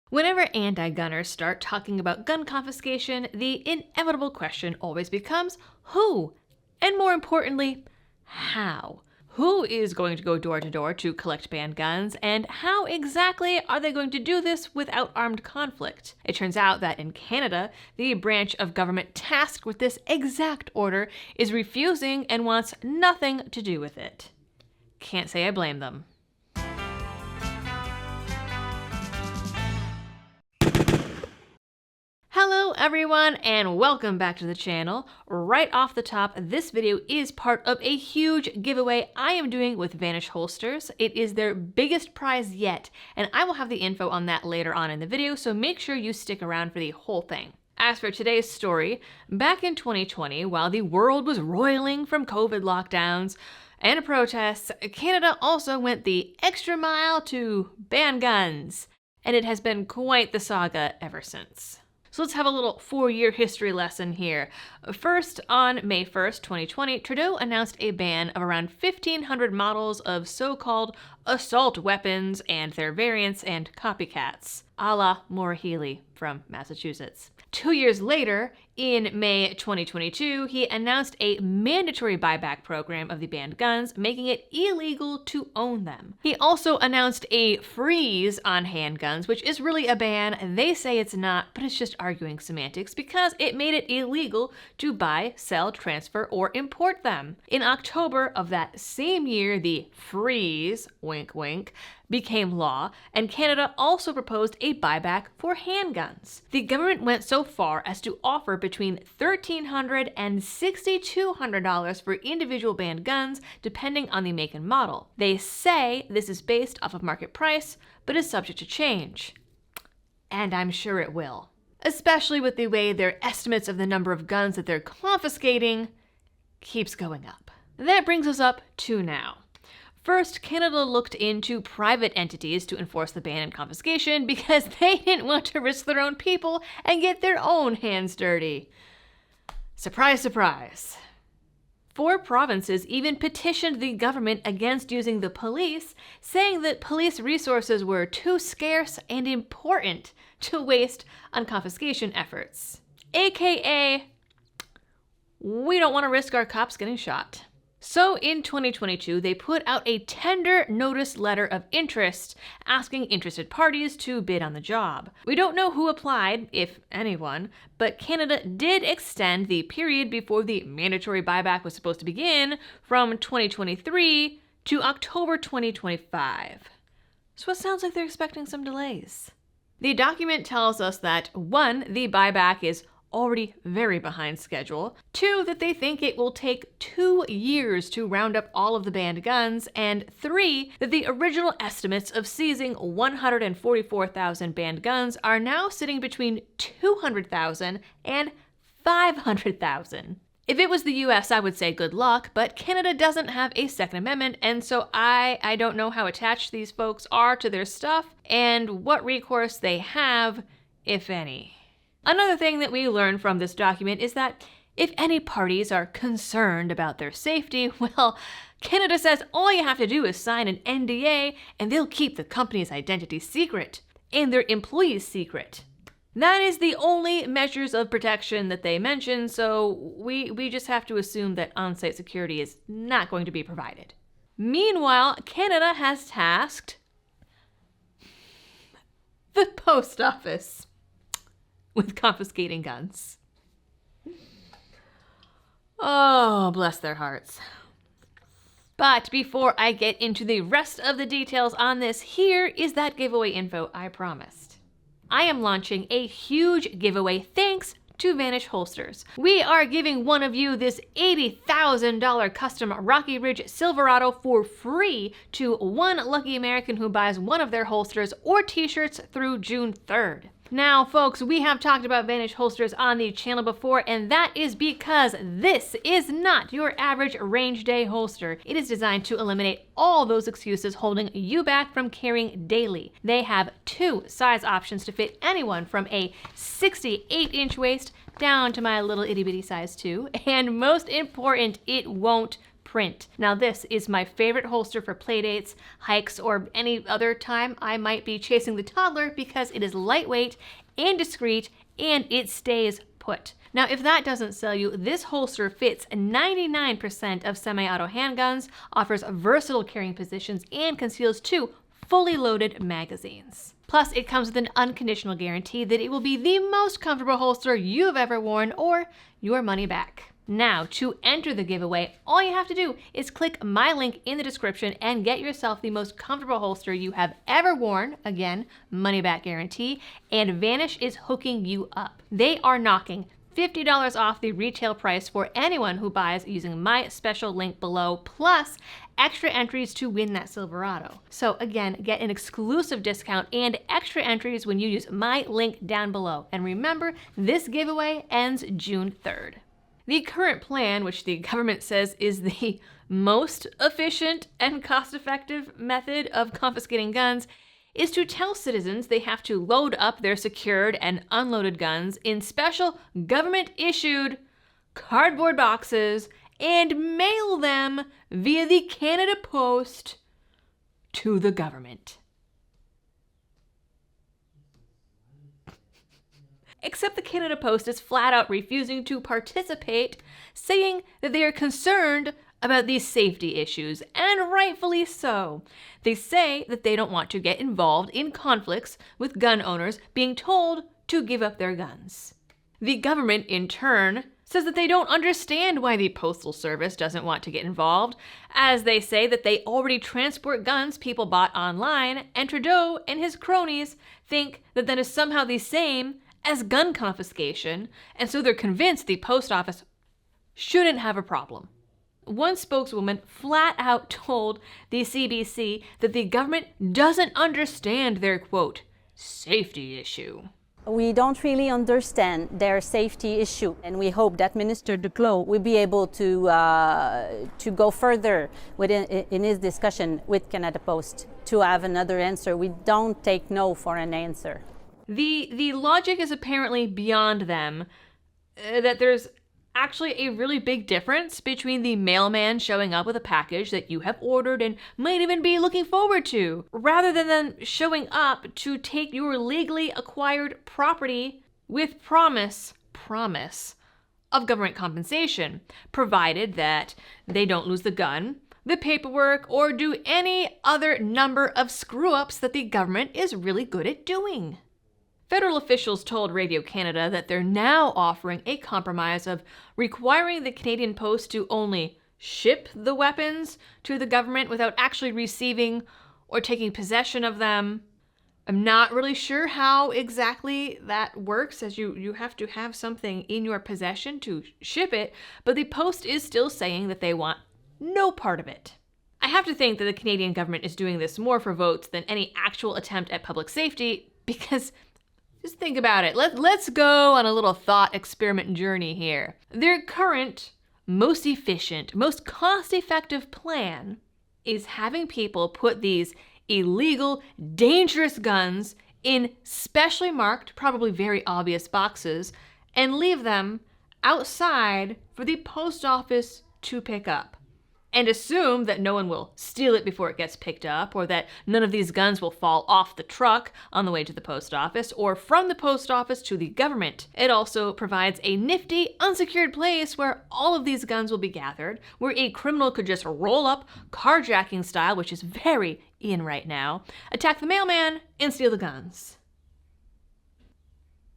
Whenever anti-gunners start talking about gun confiscation, the inevitable question always becomes who? And more importantly, how? Who is going to go door to door to collect banned guns, and how exactly are they going to do this without armed conflict? It turns out that in Canada, the branch of government tasked with this exact order is refusing and wants nothing to do with it. Can't say I blame them. Hello everyone and welcome back to the channel. Right off the top, this video is part of a huge giveaway I am doing with Vanish Holsters. It is their biggest prize yet, and I will have the info on that later on in the video, so make sure you stick around for the whole thing. As for today's story, back in 2020, while the world was roiling from COVID lockdowns and protests, Canada also went the extra mile to ban guns, and it has been quite the saga ever since. So let's have a little 4-year history lesson here. First, on May 1st, 2020, Trudeau announced a ban of around 1,500 models of so-called assault weapons and their variants and copycats, a la Maura Healey from Massachusetts. 2 years later, in May 2022, he announced a mandatory buyback program of the banned guns, making it illegal to own them. He also announced a freeze on handguns, which is really a ban. They say it's not, but it's just arguing semantics because it made it illegal to buy, sell, transfer, or import them. In October of that same year, the freeze, wink wink, became law, and Canada also proposed a buyback for handguns. The government went so far as to offer between $1,300 and $6,200 for individual banned guns, depending on the make and model. They say this is based off of market price, but is subject to change. And I'm sure it will. Especially with the way their estimates of the number of guns that they're confiscating keeps going up. That brings us up to now. First, Canada looked into private entities to enforce the ban and confiscation because they didn't want to risk their own people and get their own hands dirty. Surprise, surprise. 4 provinces even petitioned the government against using the police, saying that police resources were too scarce and important to waste on confiscation efforts. AKA, we don't want to risk our cops getting shot. So in 2022, they put out a tender notice letter of interest asking interested parties to bid on the job. We don't know who applied, if anyone, but Canada did extend the period before the mandatory buyback was supposed to begin from 2023 to October 2025. So it sounds like they're expecting some delays. The document tells us that 1, the buyback is already very behind schedule, 2, that they think it will take 2 years to round up all of the banned guns, and 3, that the original estimates of seizing 144,000 banned guns are now sitting between 200,000 and 500,000. If it was the US, I would say good luck, but Canada doesn't have a Second Amendment, and so I don't know how attached these folks are to their stuff and what recourse they have, if any. Another thing that we learned from this document is that if any parties are concerned about their safety, well, Canada says all you have to do is sign an NDA and they'll keep the company's identity secret and their employees secret. That is the only measures of protection that they mention, so we just have to assume that on-site security is not going to be provided. Meanwhile, Canada has tasked the post office with confiscating guns. Oh, bless their hearts. But before I get into the rest of the details on this, here is that giveaway info I promised. I am launching a huge giveaway thanks to Vanish Holsters. We are giving one of you this $80,000 custom Rocky Ridge Silverado for free to one lucky American who buys one of their holsters or t-shirts through June 3rd. Now, folks, we have talked about Vanish Holsters on the channel before, and that is because this is not your average range day holster. It is designed to eliminate all those excuses holding you back from carrying daily. They have 2 size options to fit anyone from a 68-inch waist down to my little itty-bitty size 2, and most important, it won't print. Now this is my favorite holster for playdates, hikes, or any other time I might be chasing the toddler because it is lightweight and discreet and it stays put. Now, if that doesn't sell you, this holster fits 99% of semi-auto handguns, offers versatile carrying positions, and conceals 2 fully loaded magazines. Plus, it comes with an unconditional guarantee that it will be the most comfortable holster you've ever worn or your money back. Now, to enter the giveaway, all you have to do is click my link in the description and get yourself the most comfortable holster you have ever worn. Again, money back guarantee, and Vanish is hooking you up. They are knocking $50 off the retail price for anyone who buys using my special link below, plus extra entries to win that Silverado. So again, get an exclusive discount and extra entries when you use my link down below. And remember, this giveaway ends June 3rd. The current plan, which the government says is the most efficient and cost-effective method of confiscating guns, is to tell citizens they have to load up their secured and unloaded guns in special government-issued cardboard boxes and mail them via the Canada Post to the government. Except the Canada Post is flat out refusing to participate, saying that they are concerned about these safety issues, and rightfully so. They say that they don't want to get involved in conflicts with gun owners being told to give up their guns. The government, in turn, says that they don't understand why the Postal Service doesn't want to get involved, as they say that they already transport guns people bought online, and Trudeau and his cronies think that that is somehow the same as gun confiscation, and so they're convinced the post office shouldn't have a problem. One spokeswoman flat out told the CBC that the government doesn't understand their, quote, safety issue. We don't really understand their safety issue, and we hope that Minister Duclos will be able to go further in his discussion with Canada Post to have another answer. We don't take no for an answer. The logic is apparently beyond them, that there's actually a really big difference between the mailman showing up with a package that you have ordered and might even be looking forward to, rather than them showing up to take your legally acquired property with promise of government compensation, provided that they don't lose the gun, the paperwork, or do any other number of screw-ups that the government is really good at doing. Federal officials told Radio Canada that they're now offering a compromise of requiring the Canadian Post to only ship the weapons to the government without actually receiving or taking possession of them. I'm not really sure how exactly that works, as you have to have something in your possession to ship it, but the Post is still saying that they want no part of it. I have to think that the Canadian government is doing this more for votes than any actual attempt at public safety, because just think about it. Let's go on a little thought experiment journey here. Their current, most efficient, most cost-effective plan is having people put these illegal, dangerous guns in specially marked, probably very obvious boxes, and leave them outside for the post office to pick up. And assume that no one will steal it before it gets picked up, or that none of these guns will fall off the truck on the way to the post office, or from the post office to the government. It also provides a nifty, unsecured place where all of these guns will be gathered, where a criminal could just roll up, carjacking style, which is very in right now, attack the mailman, and steal the guns.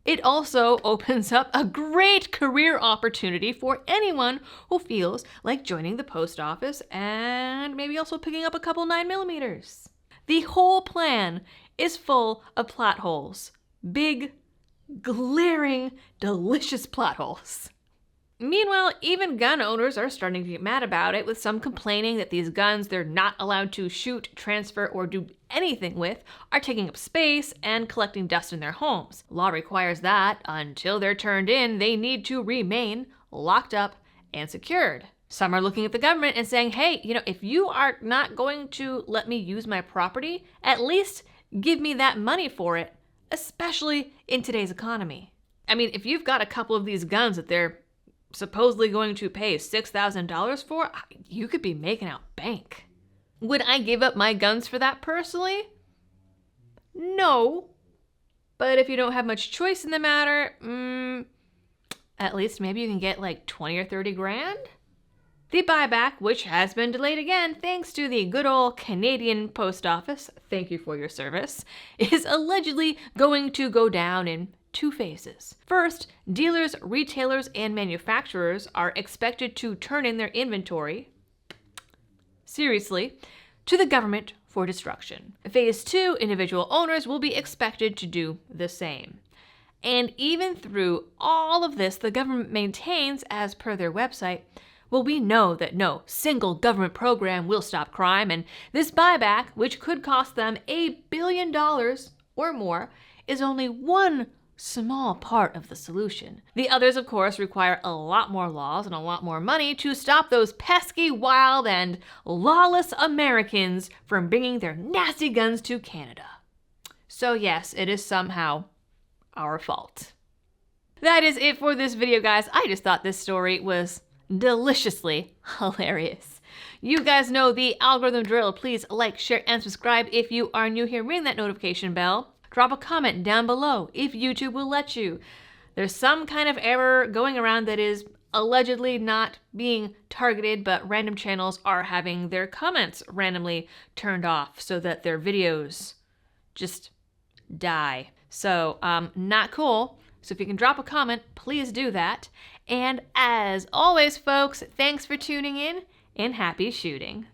It also opens up a great career opportunity for anyone who feels like joining the post office and maybe also picking up a couple 9mm. The whole plan is full of plot holes. Big, glaring, delicious plot holes. Meanwhile, even gun owners are starting to get mad about it, with some complaining that these guns they're not allowed to shoot, transfer, or do anything with are taking up space and collecting dust in their homes. Law requires that, until they're turned in, they need to remain locked up and secured. Some are looking at the government and saying, hey, if you are not going to let me use my property, at least give me that money for it, especially in today's economy. I mean, if you've got a couple of these guns that they're supposedly going to pay $6,000 for, you could be making out bank. Would I give up my guns for that personally? No. But if you don't have much choice in the matter, at least maybe you can get like 20 or 30 grand? The buyback, which has been delayed again thanks to the good old Canadian Post Office, thank you for your service, is allegedly going to go down in 2 phases. First, dealers, retailers, and manufacturers are expected to turn in their inventory, seriously, to the government for destruction. Phase 2, individual owners will be expected to do the same. And even through all of this, the government maintains, as per their website, well, we know that no single government program will stop crime, and this buyback, which could cost them $1 billion or more, is only one small part of the solution. The others, of course, require a lot more laws and a lot more money to stop those pesky, wild, and lawless Americans from bringing their nasty guns to Canada. So yes, it is somehow our fault. That is it for this video, guys. I just thought this story was deliciously hilarious. You guys know the algorithm drill. Please like, share, and subscribe if you are new here. Ring that notification bell. Drop a comment down below if YouTube will let you. There's some kind of error going around that is allegedly not being targeted, but random channels are having their comments randomly turned off so that their videos just die. So, not cool. So if you can drop a comment, please do that. And as always, folks, thanks for tuning in and happy shooting.